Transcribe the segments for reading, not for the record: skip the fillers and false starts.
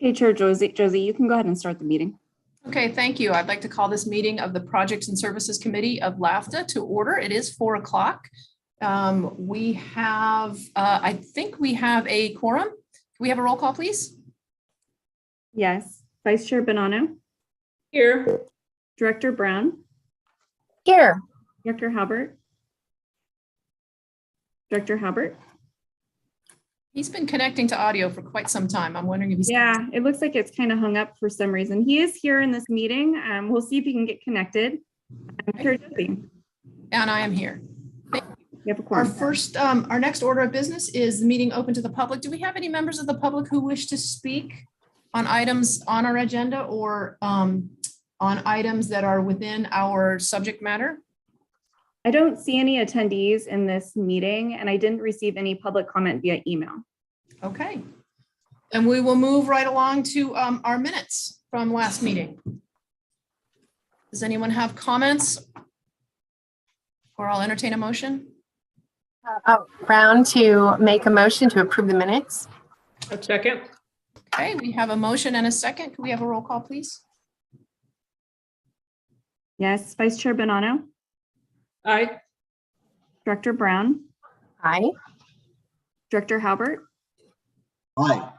Okay, Chair Josie, you can go ahead and start the meeting. Okay, thank you. I'd like to call this meeting of the Projects and Services Committee of LAVTA to order. It is 4 o'clock. We have, I think we have a quorum. Can we have a roll call, please? Yes. Vice Chair Bonanno. Here. Director Brown. Here. Director Halbert. Director Halbert. He's been connecting to audio for quite some time. I'm wondering if he's... Yeah, it looks like it's kind of hung up for some reason. He is here in this meeting. We'll see if he can get connected. Chair Josie. And I am here. Thank you. You have a quorum. Our next order of business is the meeting open to the public. Do we have any members of the public who wish to speak on items on our agenda or on items that are within our subject matter? I don't see any attendees in this meeting, and I didn't receive any public comment via email. Okay. And we will move right along to our minutes from last meeting. Does anyone have comments? Or I'll entertain a motion. Brown to make a motion to approve the minutes. A second. Okay, we have a motion and a second. Can we have a roll call, please? Yes, Vice Chair Bonanno. Aye. Director Brown. Aye. Director Halbert. Aye.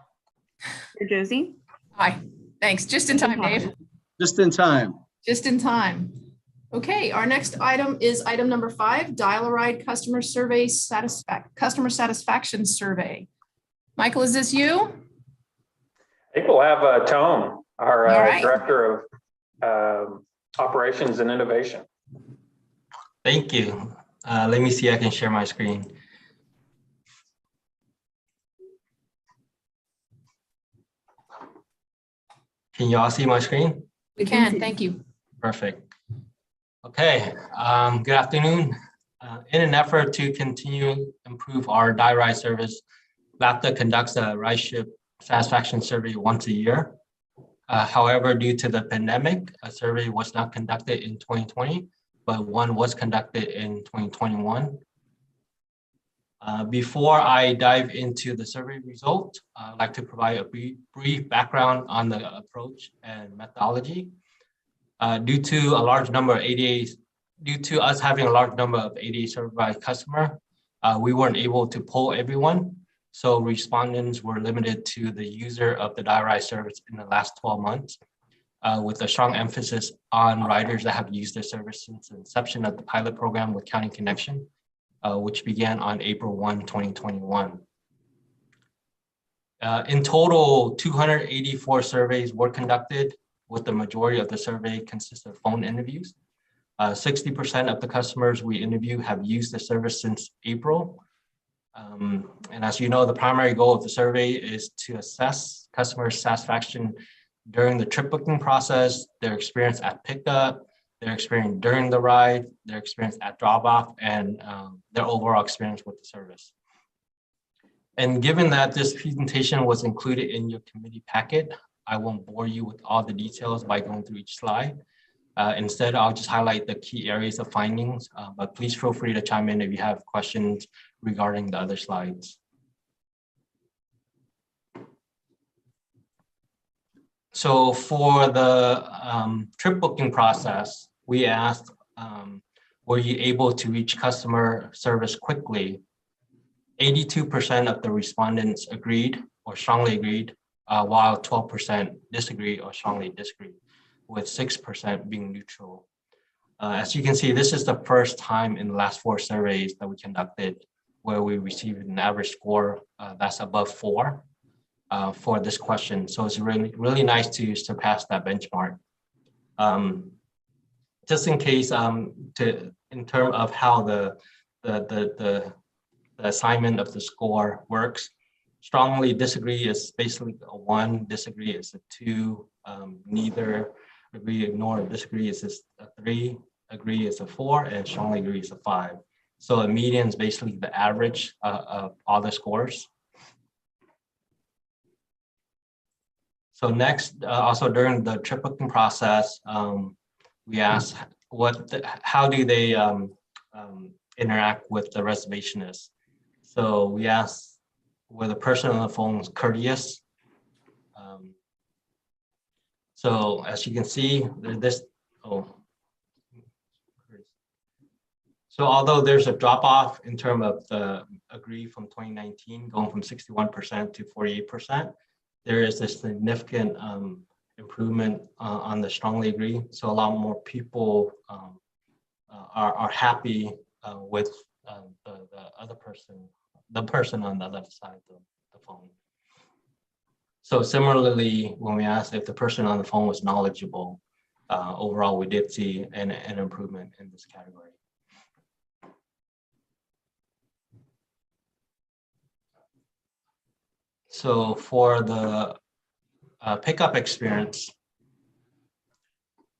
Chair Josie. Aye. Thanks. Just in time, Dave. Just in time. Just in time. Okay, our next item is item number 5, Dial-A-Ride Customer Satisfaction Survey. Michael, is this you? I think we'll have Tone, our right. Director of Operations and Innovation. Thank you. Let me see, I can share my screen. Can you all see my screen? We can, thank you. Perfect. Okay, good afternoon. In an effort to continue improve our Dial-A-Ride service, LAVTA conducts a ridership satisfaction survey once a year. However, due to the pandemic, a survey was not conducted in 2020, but one was conducted in 2021. Before I dive into the survey result, I'd like to provide a brief background on the approach and methodology. Due to us having a large number of ADA certified customers, we weren't able to poll everyone. So respondents were limited to the user of the Dial-A-Ride service in the last 12 months, with a strong emphasis on riders that have used the service since the inception of the pilot program with County Connection, which began on April 1, 2021. In total, 284 surveys were conducted, with the majority of the survey consist of phone interviews. 60% of the customers we interview have used the service since April. And as you know, the primary goal of the survey is to assess customer satisfaction during the trip booking process, their experience at pickup, their experience during the ride, their experience at drop-off, and their overall experience with the service. And given that this presentation was included in your committee packet, I won't bore you with all the details by going through each slide. Instead, I'll just highlight the key areas of findings, but please feel free to chime in if you have questions regarding the other slides. So for the trip booking process, we asked, were you able to reach customer service quickly? 82% of the respondents agreed or strongly agreed, while 12% disagreed or strongly disagreed, with 6% being neutral. As you can see, this is the first time in the last 4 surveys that we conducted where we received an average score that's above 4 for this question. So it's really nice to surpass that benchmark. Just in case, in terms of how the assignment of the score works, strongly disagree is basically a 1, disagree is a 2, neither agree, ignore, disagree is a 3, agree is a 4, and strongly agree is a 5. So a median is basically the average of all the scores. So next, also during the trip booking process, we asked how do they interact with the reservationists. So we asked, were the person on the phone courteous, So as you can see, this, so although there's a drop off in terms of the agree from 2019 going from 61% to 48%, there is a significant improvement on the strongly agree. So a lot more people are happy with the other person, the person on the left side of the phone. So similarly, when we asked if the person on the phone was knowledgeable, overall, we did see an improvement in this category. So for the pickup experience,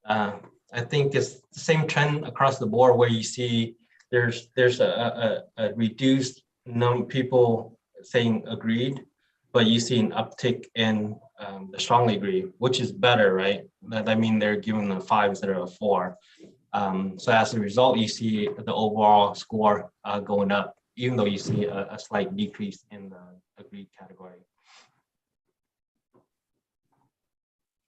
I think it's the same trend across the board where you see there's a reduced number of people saying agreed, but you see an uptick in the strongly agree, which is better, right? That means they're giving a 5 instead of a 4. So as a result, you see the overall score going up, even though you see a slight decrease in the agreed category.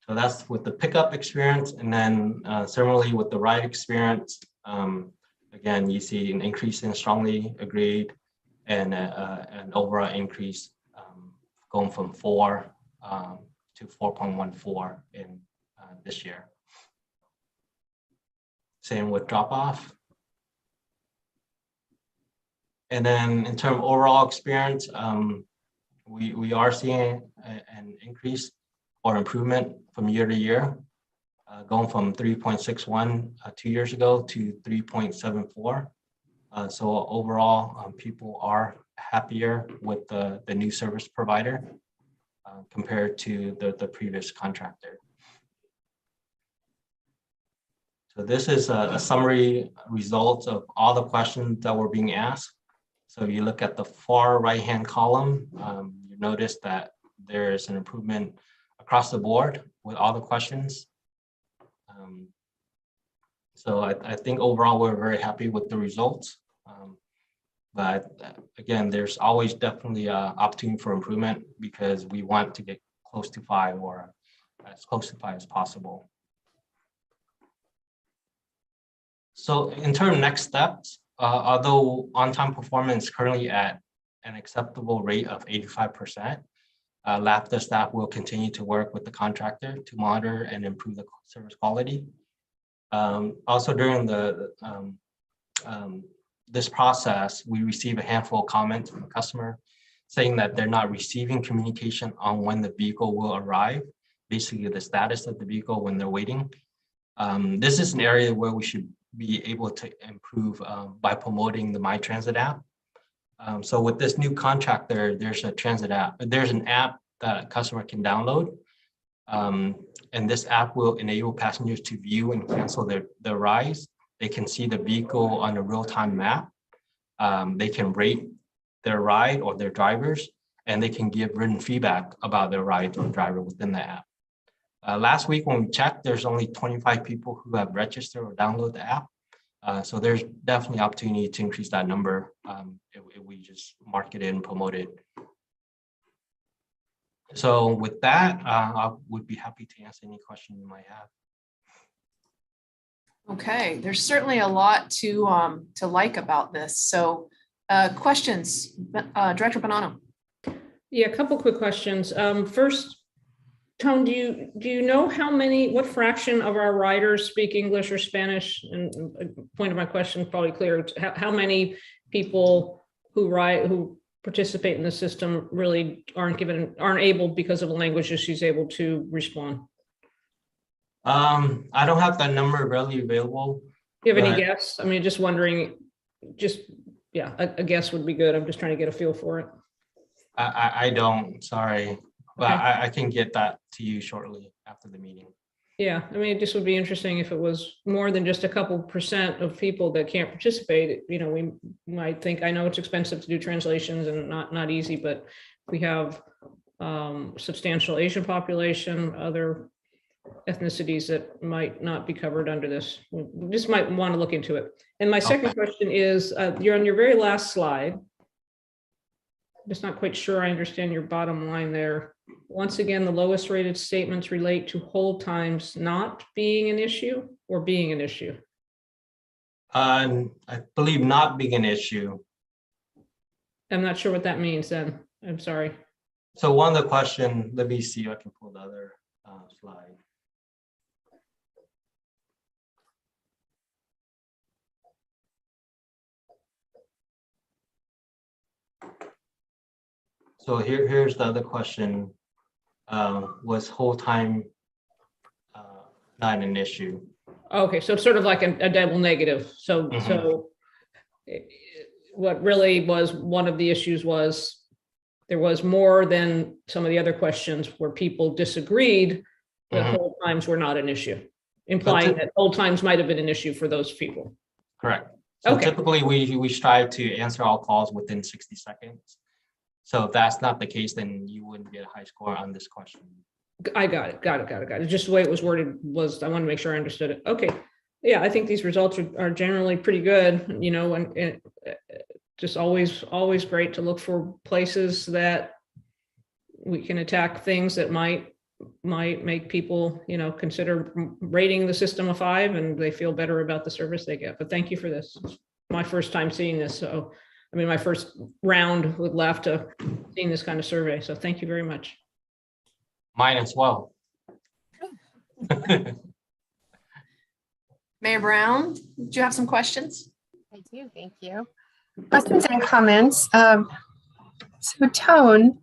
So that's with the pickup experience. And then similarly with the ride experience, again, you see an increase in strongly agreed and an overall increase going from 4 to 4.14 in this year. Same with drop off. And then in terms of overall experience, we are seeing an increase or improvement from year to year, going from 3.61 2 years ago to 3.74. So overall, people are happier with the new service provider compared to the previous contractor. So this is a summary results of all the questions that were being asked. So if you look at the far right-hand column, you notice that there is an improvement across the board with all the questions. So I think overall we're very happy with the results. But again, there's always definitely an opportunity for improvement because we want to get close to 5 or as close to 5 as possible. So in terms of next steps, although on-time performance is currently at an acceptable rate of 85%, LAVTA staff will continue to work with the contractor to monitor and improve the service quality. Also during this process, we receive a handful of comments from the customer saying that they're not receiving communication on when the vehicle will arrive, basically the status of the vehicle when they're waiting. This is an area where we should be able to improve by promoting the My Transit app. So with this new contractor, there's a transit app. There's an app that a customer can download. And this app will enable passengers to view and cancel their rides. They can see the vehicle on a real-time map. They can rate their ride or their drivers, and they can give written feedback about their ride or driver within the app. Last week when we checked, there's only 25 people who have registered or downloaded the app. So there's definitely opportunity to increase that number if we just market it and promote it. So with that, I would be happy to answer any question you might have. Okay, there's certainly a lot to like about this. So questions, Director Bonanno. Yeah, a couple quick questions. First, Tone, do you know what fraction of our riders speak English or Spanish? And point of my question, probably clear. How many people who participate in the system really aren't able because of language issues able to respond? I don't have that number readily available. Do you have any guess? I mean, just wondering, yeah, a guess would be good. I'm just trying to get a feel for it. I don't, sorry, but Okay. I can get that to you shortly after the meeting. Yeah, I mean, it just would be interesting if it was more than just a couple % of people that can't participate. You know, we might think, I know it's expensive to do translations and not easy, but we have substantial Asian population, other ethnicities that might not be covered under this. We just might want to look into it. And my second question is, you're on your very last slide. Just not quite sure I understand your bottom line there. Once again, the lowest rated statements relate to hold times not being an issue or being an issue. I believe not being an issue. I'm not sure what that means then. I'm sorry. So one of the question, let me see if I can pull the other slide. So here's the other question. Was hold time not an issue? Okay, so it's sort of like a double negative. So, Mhm. so what really was one of the issues was there was more than some of the other questions where people disagreed that Mhm. hold times were not an issue, implying that hold times might have been an issue for those people. Correct. So Okay. typically we strive to answer all calls within 60 seconds. So if that's not the case, then you wouldn't get a high score on this question. I got it. Got it. Just the way it was worded was, I want to make sure I understood it. Okay. Yeah, I think these results are generally pretty good, you know, and just always great to look for places that we can attack things that might make people, you know, consider rating the system a 5 and they feel better about the service they get. But thank you for this. It's my first time seeing this. So, I mean, my first round with LAVTA seeing this kind of survey. So thank you very much. Mine as well. Mayor Brown, do you have some questions? I do, thank you. Questions and comments. So Tone,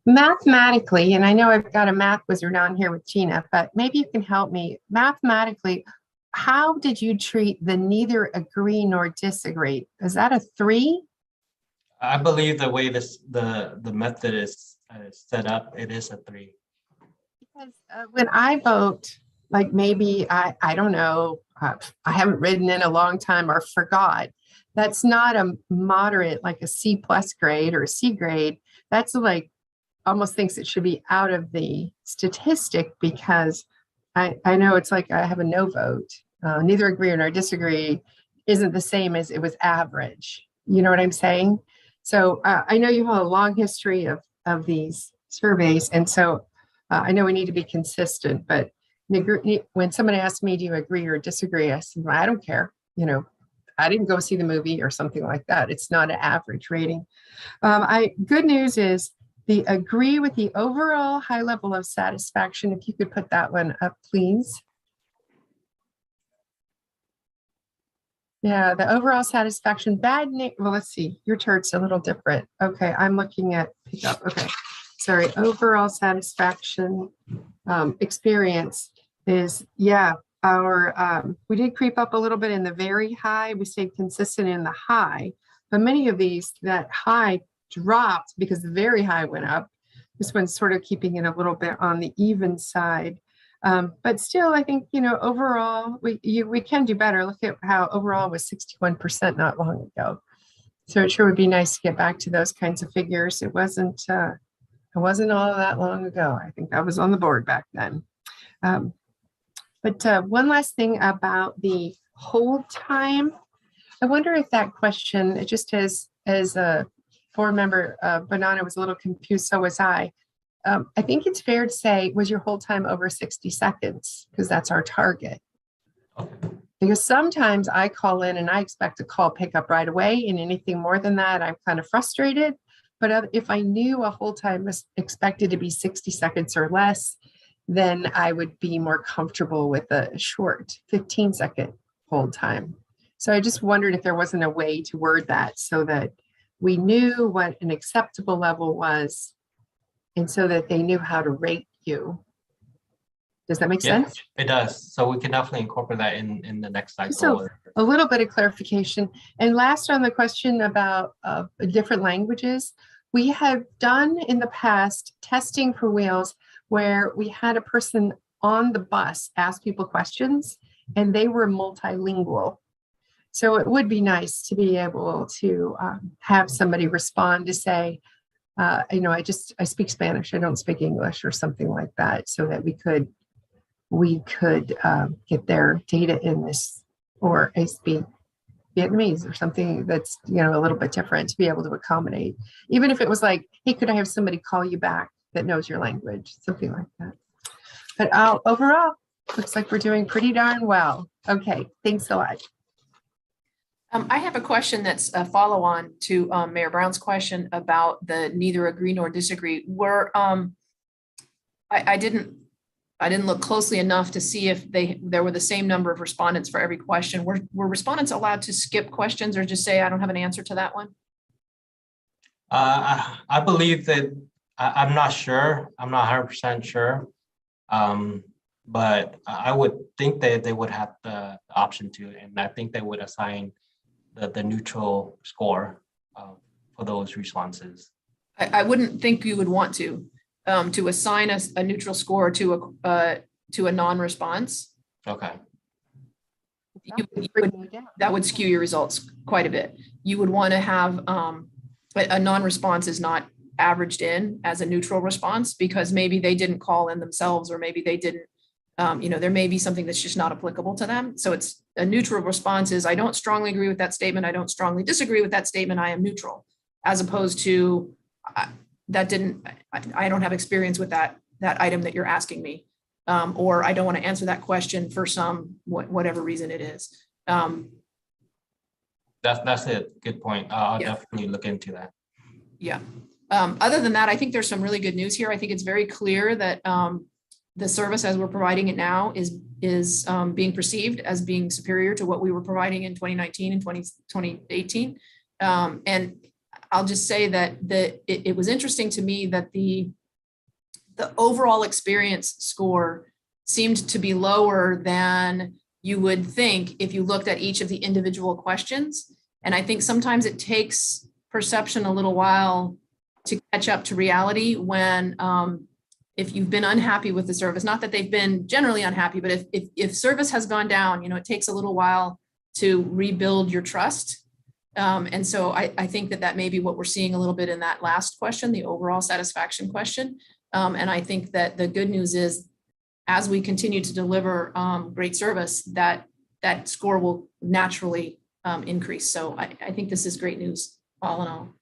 mathematically, and I know I've got a math wizard on here with Gina, but maybe you can help me. Mathematically, how did you treat the neither agree nor disagree? Is that a 3? I believe the way the method is set up, it is a 3. Because when I vote, like maybe I don't know, I haven't written in a long time or forgot. That's not a moderate, like a C+ grade or a C grade. That's like almost thinks it should be out of the statistic because I know it's like I have a no vote. Neither agree nor disagree isn't the same as it was average. You know what I'm saying? So I know you have a long history of these surveys, and so I know we need to be consistent. But when somebody asks me, "Do you agree or disagree?" I said, "I don't care. You know, I didn't go see the movie or something like that. It's not an average rating." Good news is the agree with the overall high level of satisfaction. If you could put that one up, please. Yeah, the overall satisfaction, well, let's see, your chart's a little different. Okay, I'm looking at pickup. Okay, sorry, overall satisfaction experience is, yeah, we did creep up a little bit in the very high. We stayed consistent in the high, but many of these, that high dropped because the very high went up. This one's sort of keeping it a little bit on the even side. But still, I think, you know, overall, we can do better. Look at how overall was 61% not long ago. So it sure would be nice to get back to those kinds of figures. It wasn't all that long ago. I think that was on the board back then. But one last thing about the hold time. I wonder if that question, just as a board member, Banana was a little confused, so was I. I think it's fair to say, was your hold time over 60 seconds? Because that's our target. Because sometimes I call in and I expect a call pickup right away, and anything more than that, I'm kind of frustrated. But if I knew a hold time was expected to be 60 seconds or less, then I would be more comfortable with a short 15-second hold time. So I just wondered if there wasn't a way to word that so that we knew what an acceptable level was, and so that they knew how to rate you. Does that make sense? It does. So we can definitely incorporate that in the next cycle. So a little bit of clarification. And last on the question about different languages, we have done in the past testing for wheels where we had a person on the bus ask people questions and they were multilingual. So it would be nice to be able to have somebody respond to say, you know, I speak Spanish, I don't speak English or something like that, so that we could get their data in this, or I speak Vietnamese or something that's, you know, a little bit different to be able to accommodate. Even if it was like, hey, could I have somebody call you back that knows your language, something like that. But overall, looks like we're doing pretty darn well. Okay, thanks a lot. I have a question that's a follow-on to Mayor Brown's question about the neither agree nor disagree. I didn't look closely enough to see if there were the same number of respondents for every question. Were respondents allowed to skip questions or just say, I don't have an answer to that one? I believe that I'm not sure. I'm not 100% sure. But I would think that they would have the option to, and I think they would assign the neutral score for those responses. I wouldn't think you would want to assign a neutral score to a non-response. Okay. That would skew your results quite a bit. You would want to have a non-response is not averaged in as a neutral response because maybe they didn't call in themselves, or maybe they didn't, there may be something that's just not applicable to them. So it's a neutral response is I don't strongly agree with that statement. I don't strongly disagree with that statement. I am neutral, as opposed to I don't have experience with that item that you're asking me, or I don't want to answer that question for whatever reason it is. That's a good point. I'll Yeah. definitely look into that. Yeah. Other than that, I think there's some really good news here. I think it's very clear that the service as we're providing it now is being perceived as being superior to what we were providing in 2019 and 2018. And I'll just say that it was interesting to me that the overall experience score seemed to be lower than you would think if you looked at each of the individual questions. And I think sometimes it takes perception a little while to catch up to reality when if you've been unhappy with the service, not that they've been generally unhappy, but if service has gone down, it takes a little while to rebuild your trust. And so I think that may be what we're seeing a little bit in that last question, the overall satisfaction question. And I think that the good news is, as we continue to deliver great service, that score will naturally increase. So I think this is great news, all in all.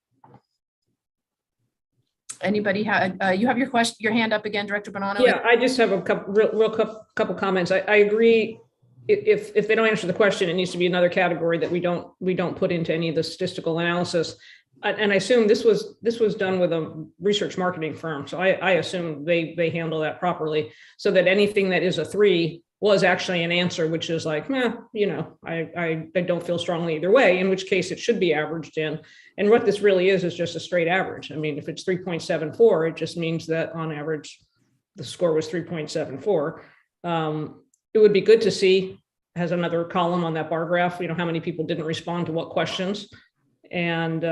Anybody you have your hand up again, Director Bonanno? Yeah, I just have a couple comments. I agree. If they don't answer the question, it needs to be another category that we don't put into any of the statistical analysis. And I assume this was done with a research marketing firm. So I assume they handle that properly, so that anything that is a 3 was actually an answer, which is like, I don't feel strongly either way, in which case it should be averaged in. And what this really is just a straight average. I mean, if it's 3.74, it just means that on average, the score was 3.74. It would be good to see, has another column on that bar graph, how many people didn't respond to what questions. And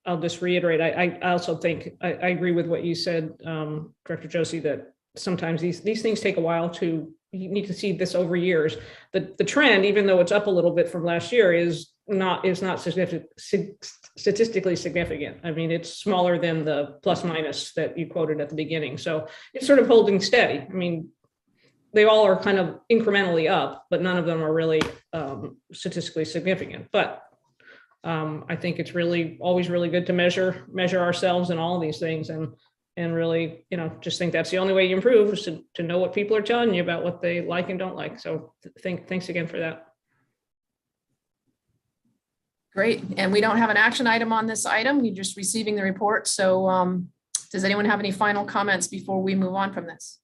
I'll just reiterate, I also think, I agree with what you said, Director Josie, that sometimes these things take a while you need to see this over years. The trend, even though it's up a little bit from last year, is not statistically significant. I mean, it's smaller than the plus minus that you quoted at the beginning. So it's sort of holding steady. I mean, they all are kind of incrementally up, but none of them are really statistically significant. But I think it's always really good to measure ourselves in all of these things, and really, just think that's the only way you improve is to know what people are telling you about what they like and don't like. So thanks again for that. Great. And we don't have an action item on this item. We're just receiving the report. So does anyone have any final comments before we move on from this?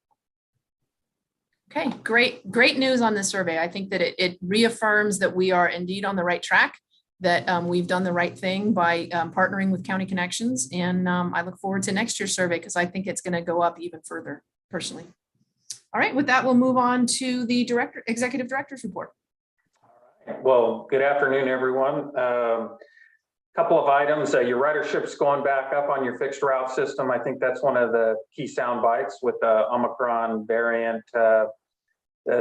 Okay, great news on this survey. I think that it reaffirms that we are indeed on the right track, that we've done the right thing by partnering with County Connections. And I look forward to next year's survey because I think it's going to go up even further personally. All right, with that, we'll move on to the executive director's report. Well, good afternoon, everyone. Couple of items. Your ridership's going back up on your fixed route system. I think that's one of the key sound bites with the Omicron variant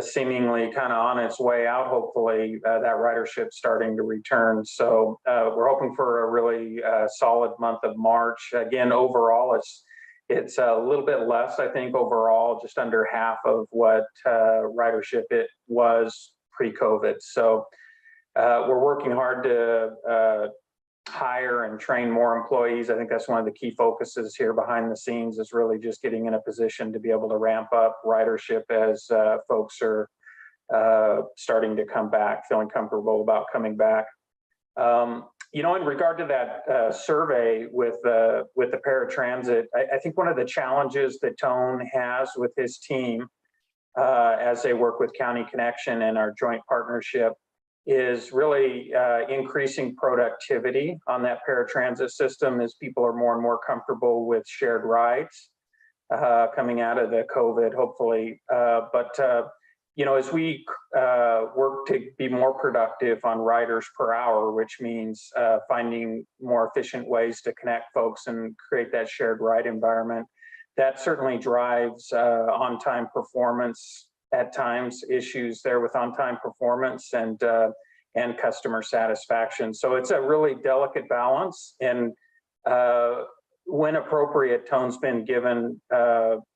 seemingly kind of on its way out. Hopefully that ridership starting to return. So we're hoping for a really solid month of March. Again, overall, it's a little bit less, I think, overall, just under half of what ridership it was pre-COVID. So we're working hard to hire and train more employees. I think that's one of the key focuses here behind the scenes, is really just getting in a position to be able to ramp up ridership as folks are starting to come back, feeling comfortable about coming back. You know, in regard to that survey with the paratransit, I think one of the challenges that Tone has with his team as they work with County Connection and our joint partnership is really increasing productivity on that paratransit system as people are more and more comfortable with shared rides coming out of the COVID, hopefully. You know, as we work to be more productive on riders per hour, which means finding more efficient ways to connect folks and create that shared ride environment, that certainly drives on-time performance. At times, issues there with on-time performance and customer satisfaction. So it's a really delicate balance, and when appropriate, Tone's been given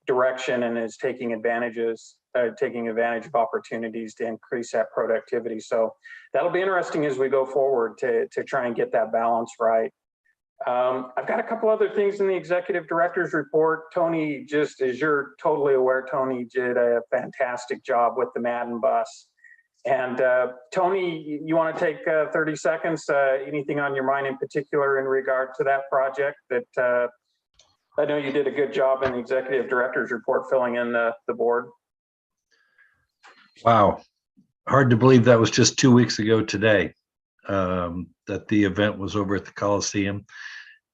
direction and is taking advantage of opportunities to increase that productivity. So that'll be interesting as we go forward to try and get that balance right. I've got a couple other things in the executive director's report. Tony, just as you're totally aware, Tony did a fantastic job with the Madden bus. And Tony, you want to take 30 seconds? Anything on your mind in particular in regard to that project that I know you did a good job in the executive director's report filling in the board? Wow. Hard to believe that was just 2 weeks ago today. That the event was over at the Coliseum.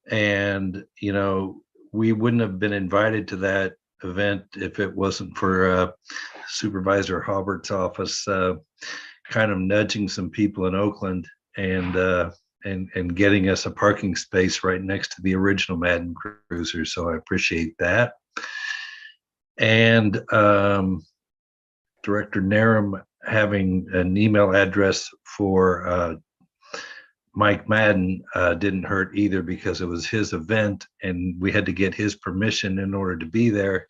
And, you know, we wouldn't have been invited to that event if it wasn't for Supervisor Haubert's office kind of nudging some people in Oakland and getting us a parking space right next to the original Madden Cruiser. So I appreciate that. And Director Narum having an email address for Mike Madden didn't hurt either, because it was his event and we had to get his permission in order to be there.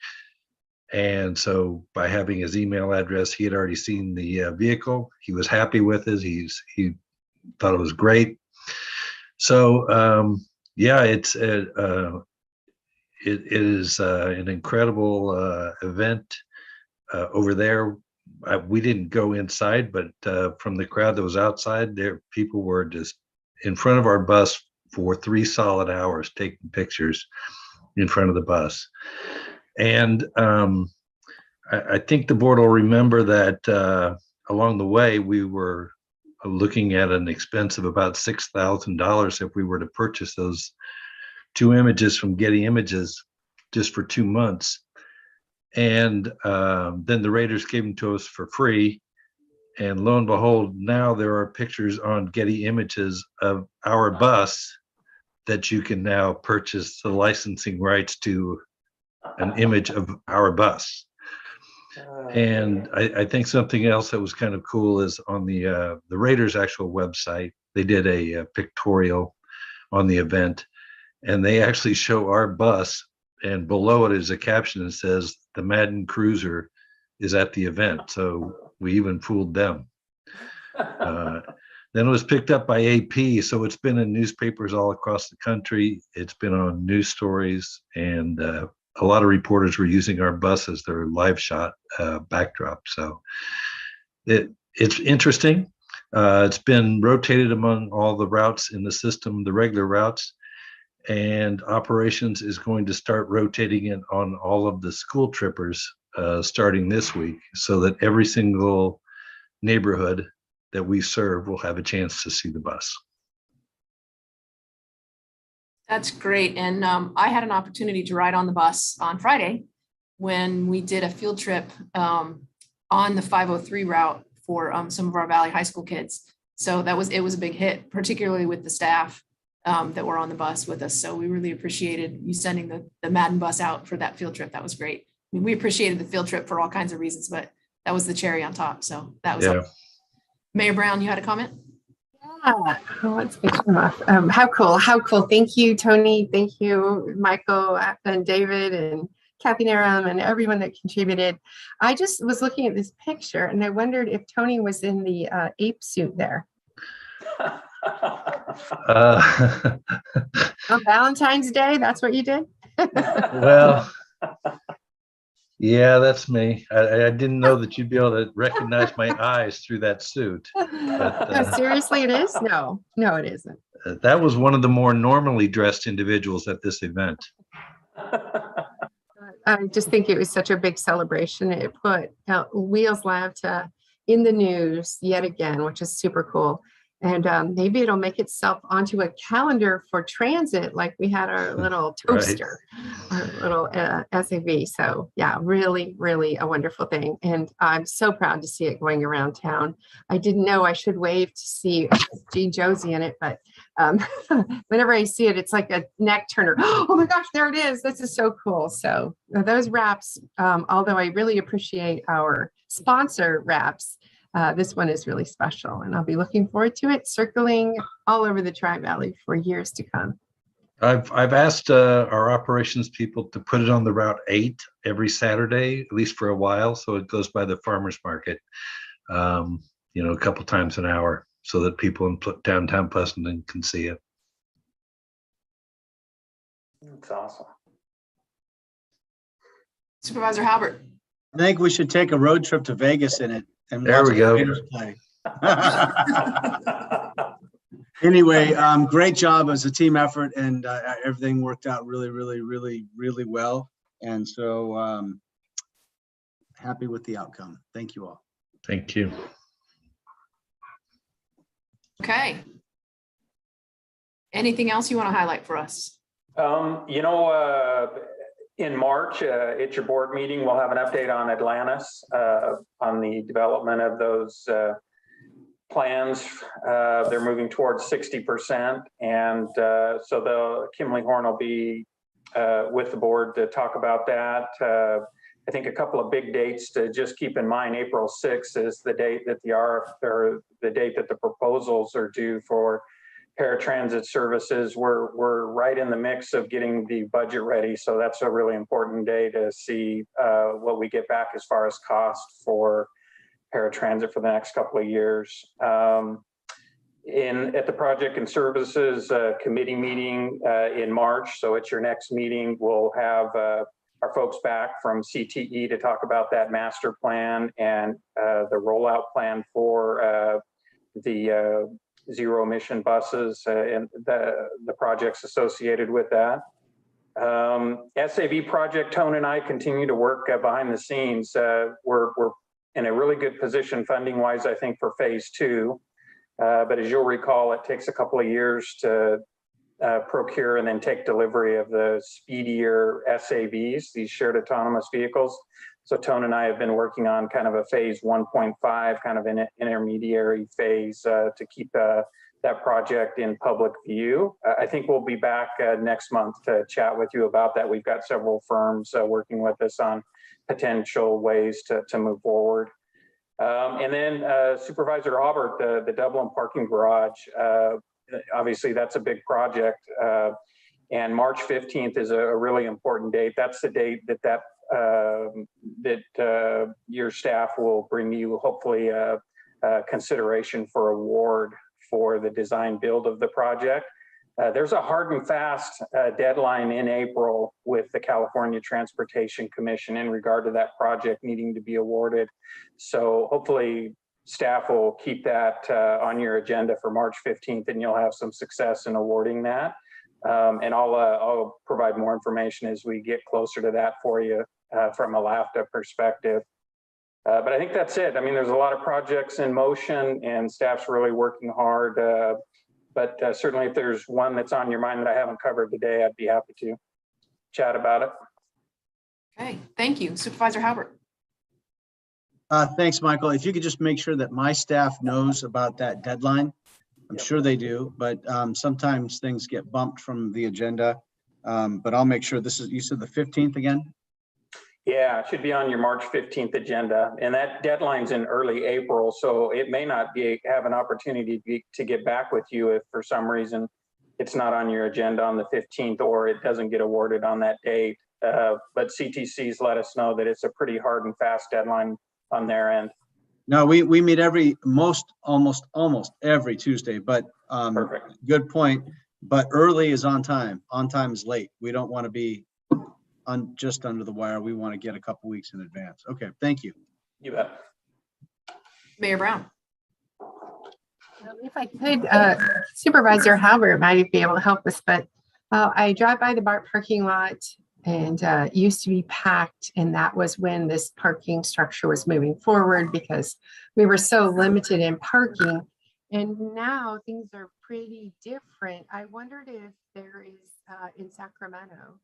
And so by having his email address, he had already seen the vehicle. He was happy with it. He thought it was great. So yeah, it is an incredible event over there. We didn't go inside, but from the crowd that was outside there, people were just in front of our bus for 3 solid hours taking pictures in front of the bus. And I think the board will remember that along the way, we were looking at an expense of about $6,000 if we were to purchase those 2 images from Getty Images just for 2 months. And then the Raiders gave them to us for free. And lo and behold, now there are pictures on Getty Images of our bus that you can now purchase the licensing rights to an image of our bus. And I think something else that was kind of cool is on the Raiders' actual website, they did a pictorial on the event, and they actually show our bus, and below it is a caption that says, "The Madden Cruiser is at the event." So we even fooled them. Then it was picked up by AP, so it's been in newspapers all across the country. It's been on news stories, and a lot of reporters were using our bus as their live shot backdrop. So it's interesting. It's been rotated among all the routes in the system, the regular routes, and operations is going to start rotating it on all of the school trippers starting this week, so that every single neighborhood that we serve will have a chance to see the bus. That's great. And I had an opportunity to ride on the bus on Friday when we did a field trip on the 503 route for some of our Valley High School kids. So it was a big hit, particularly with the staff that were on the bus with us. So we really appreciated you sending the Madden bus out for that field trip. That was great. I mean, we appreciated the field trip for all kinds of reasons, but that was the cherry on top. So that was Mayor Brown, you had a comment? Yeah. Oh, let's make them off. How cool. How cool. Thank you, Tony. Thank you, Michael and David and Kathy Narum and everyone that contributed. I just was looking at this picture and I wondered if Tony was in the ape suit there. On Valentine's Day, that's what you did? Well, yeah, that's me. I didn't know that you'd be able to recognize my eyes through that suit. But, No, seriously, it is? No, it isn't. that was one of the more normally dressed individuals at this event. I just think it was such a big celebration. It put Wheels LAVTA in the news yet again, which is super cool. And maybe it'll make itself onto a calendar for transit, like we had our little Right. toaster, our little SAV. So yeah, really, really a wonderful thing. And I'm so proud to see it going around town. I didn't know I should wave to see Jean Josie in it, but whenever I see it, it's like a neck turner. Oh my gosh, there it is. This is so cool. So those wraps, although I really appreciate our sponsor wraps, this one is really special, and I'll be looking forward to it circling all over the Tri-Valley for years to come. I've asked our operations people to put it on the Route 8 every Saturday, at least for a while, so it goes by the farmers market, a couple times an hour, so that people in downtown Pleasanton can see it. That's awesome. Supervisor Halbert. I think we should take a road trip to Vegas in it. And There watch we the go. Raiders play. Anyway, great job as a team effort, and everything worked out really, really, really, really well. And so happy with the outcome. Thank you all. Thank you. Okay. Anything else you want to highlight for us? In March, at your board meeting, we'll have an update on Atlantis, on the development of those plans. They're moving towards 60%. And so Kimberly Horn will be with the board to talk about that. I think a couple of big dates to just keep in mind. April 6th is the date that the date that the proposals are due for paratransit services. We're right in the mix of getting the budget ready. So that's a really important day to see what we get back as far as cost for paratransit for the next couple of years. At the Project and Services Committee meeting in March, so at your next meeting, we'll have our folks back from CTE to talk about that master plan and the rollout plan for the zero emission buses and the projects associated with that. SAV project, Tone and I continue to work behind the scenes. We're in a really good position funding wise, I think, for phase 2. But as you'll recall, it takes a couple of years to procure and then take delivery of the speedier SAVs, these shared autonomous vehicles. So Tone and I have been working on kind of a phase 1.5, kind of an intermediary phase to keep that project in public view. I think we'll be back next month to chat with you about that. We've got several firms working with us on potential ways to move forward. And then Supervisor Aubert, the Dublin parking garage, obviously that's a big project. And March 15th is a really important date. That's the date that your staff will bring you hopefully a consideration for award for the design build of the project. There's a hard and fast deadline in April with the California Transportation Commission in regard to that project needing to be awarded. So hopefully staff will keep that on your agenda for March 15th, and you'll have some success in awarding that. And I'll provide more information as we get closer to that for you from a LAVTA perspective. But I think that's it. I mean, there's a lot of projects in motion and staff's really working hard. But certainly if there's one that's on your mind that I haven't covered today, I'd be happy to chat about it. Okay, thank you. Supervisor Halbert. Thanks, Michael. If you could just make sure that my staff knows about that deadline. I'm sure they do, but sometimes things get bumped from the agenda. But I'll make sure you said the 15th again? Yeah, it should be on your March 15th agenda, and that deadline's in early April, so it may not have an opportunity to get back with you if for some reason it's not on your agenda on the 15th or it doesn't get awarded on that date. But CTC's let us know that it's a pretty hard and fast deadline on their end. No, we meet almost every Tuesday, but Perfect. good point. But early is on time. On time is late. We don't want to be just under the wire. We want to get a couple weeks in advance. Okay, thank you. You bet. Mayor Brown. If I could, Supervisor Halbert might be able to help us, but I drive by the BART parking lot and it used to be packed. And that was when this parking structure was moving forward because we were so limited in parking. And now things are pretty different. I wondered if there is in Sacramento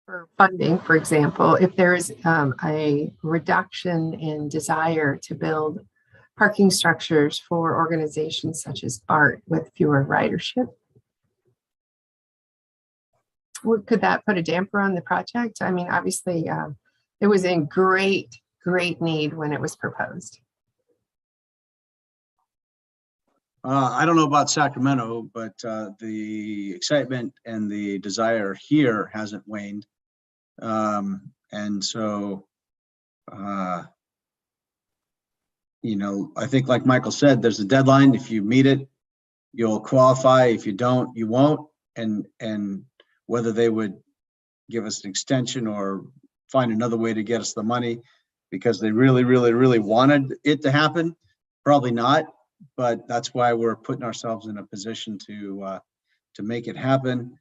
for funding, for example, if there is a reduction in desire to build parking structures for organizations such as BART with fewer ridership. Could that put a damper on the project? I mean, obviously, it was in great need when it was proposed. I don't know about Sacramento, but the excitement and the desire here hasn't waned. And so, you know, I think like Michael said, there's a deadline. If you meet it, you'll qualify. If you don't, you won't. And whether they would give us an extension or find another way to get us the money because they really wanted it to happen, probably not. But that's why we're putting ourselves in a position to make it happen.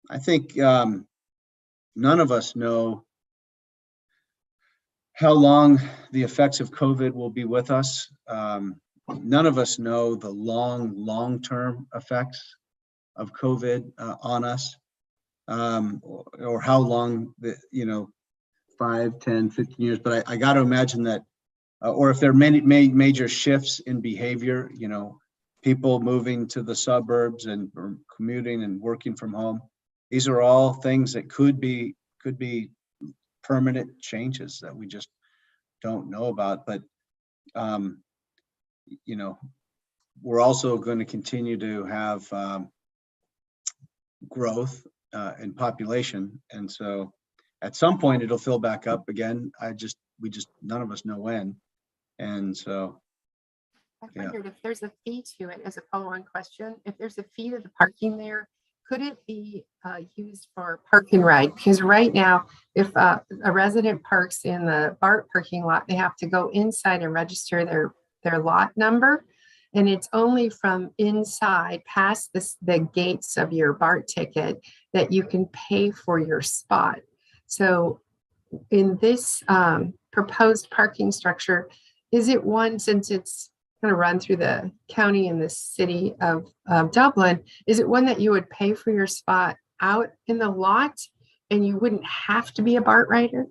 I think none of us know how long the effects of COVID will be with us. None of us know the long-term effects of COVID on us, or how long, 5, 10, 15 years. But I got to imagine that, or if there are many major shifts in behavior, people moving to the suburbs and or commuting and working from home. These are all things that could be permanent changes that we just don't know about. But we're also going to continue to have growth in population, and so at some point it'll fill back up again. None of us know when, and so I wondered if there's a fee to it as a follow-on question. If there's a fee to the parking there, could it be used for park and ride? Because right now, if a resident parks in the BART parking lot, they have to go inside and register their lot number. And it's only from inside past the gates of your BART ticket that you can pay for your spot. So in this proposed parking structure, is it one, since it's going to run through the county and the city of Dublin, is it one that you would pay for your spot out in the lot and you wouldn't have to be a BART rider?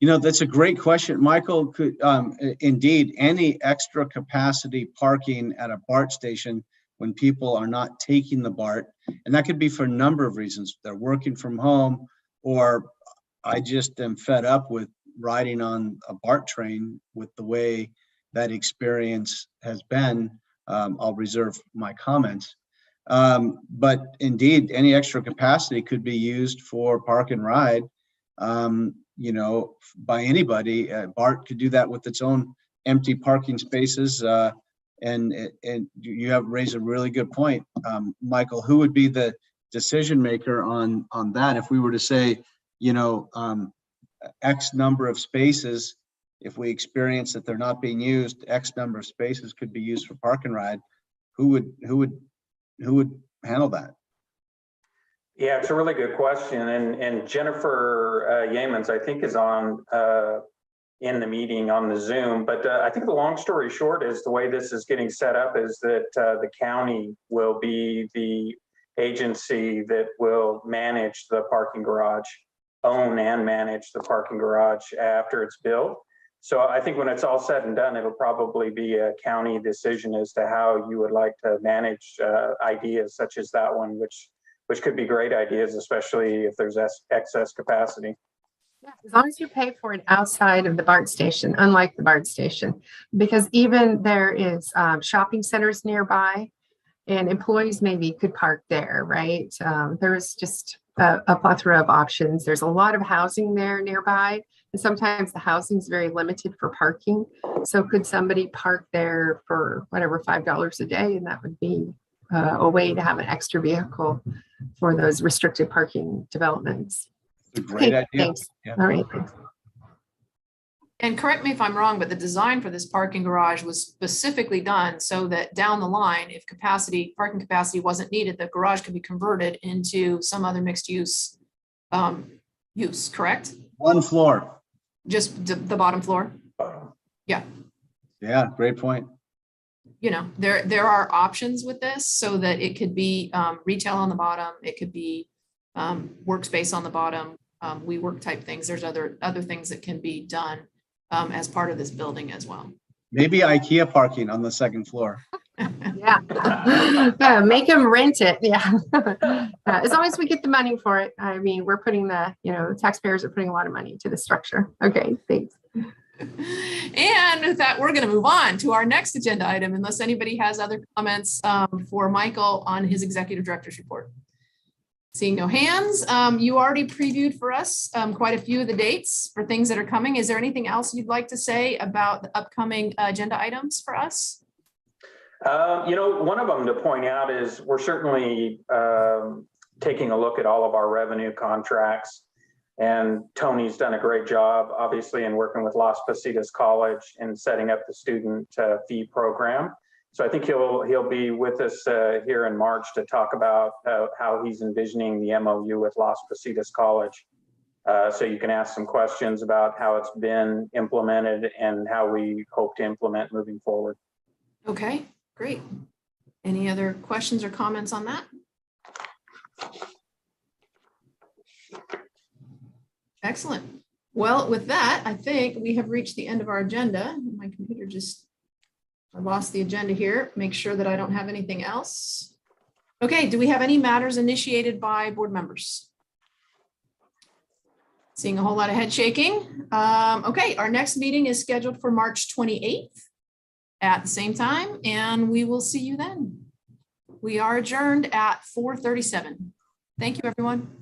That's a great question, Michael. Could indeed, any extra capacity parking at a BART station when people are not taking the BART, and that could be for a number of reasons. They're working from home, or I just am fed up with riding on a BART train with the way that experience has been. I'll reserve my comments. But indeed, any extra capacity could be used for park and ride, by anybody. BART could do that with its own empty parking spaces. And you have raised a really good point, Michael. Who would be the decision maker on that? If we were to say, X number of spaces, if we experience that they're not being used, X number of spaces could be used for park and ride. Who would handle that? Yeah, it's a really good question. And Jennifer Yeamans, I think, is on in the meeting on the Zoom. But I think the long story short is the way this is getting set up is that the county will be the agency that will manage the parking garage, own and manage the parking garage after it's built. So I think when it's all said and done, it'll probably be a county decision as to how you would like to manage ideas such as that one, which could be great ideas, especially if there's excess capacity. Yeah, as long as you pay for it outside of the BART station, unlike the BART station, because even there is shopping centers nearby and employees maybe could park there, right? There's just a plethora of options. There's a lot of housing there nearby, and sometimes the housing is very limited for parking. So could somebody park there for whatever, $5 a day, and that would be a way to have an extra vehicle for those restricted parking developments. It's a great idea. Thanks. Yeah. All right. Thanks. And correct me if I'm wrong, but the design for this parking garage was specifically done so that down the line, if parking capacity wasn't needed, the garage could be converted into some other mixed use correct? One floor. Just the bottom floor? Yeah. Yeah, great point. You know, there are options with this so that it could be retail on the bottom, it could be workspace on the bottom, WeWork type things. There's other things that can be done as part of this building as well. Maybe IKEA parking on the second floor. Yeah. Make them rent it. Yeah. As long as we get the money for it. I mean, we're putting the taxpayers are putting a lot of money to the structure. Okay, thanks. And with that, we're going to move on to our next agenda item, unless anybody has other comments for Michael on his executive director's report. Seeing no hands, you already previewed for us quite a few of the dates for things that are coming. Is there anything else you'd like to say about the upcoming agenda items for us? One of them to point out is we're certainly taking a look at all of our revenue contracts. And Tony's done a great job, obviously, in working with Las Positas College and setting up the student fee program. So I think he'll be with us here in March to talk about how he's envisioning the MOU with Las Positas College. So you can ask some questions about how it's been implemented and how we hope to implement moving forward. Okay, great. Any other questions or comments on that? Excellent. Well, with that, I think we have reached the end of our agenda. My computer I lost the agenda here. Make sure that I don't have anything else. Okay, do we have any matters initiated by board members? Seeing a whole lot of head shaking. Okay, our next meeting is scheduled for March 28th at the same time, and we will see you then. We are adjourned at 4:37. Thank you, everyone.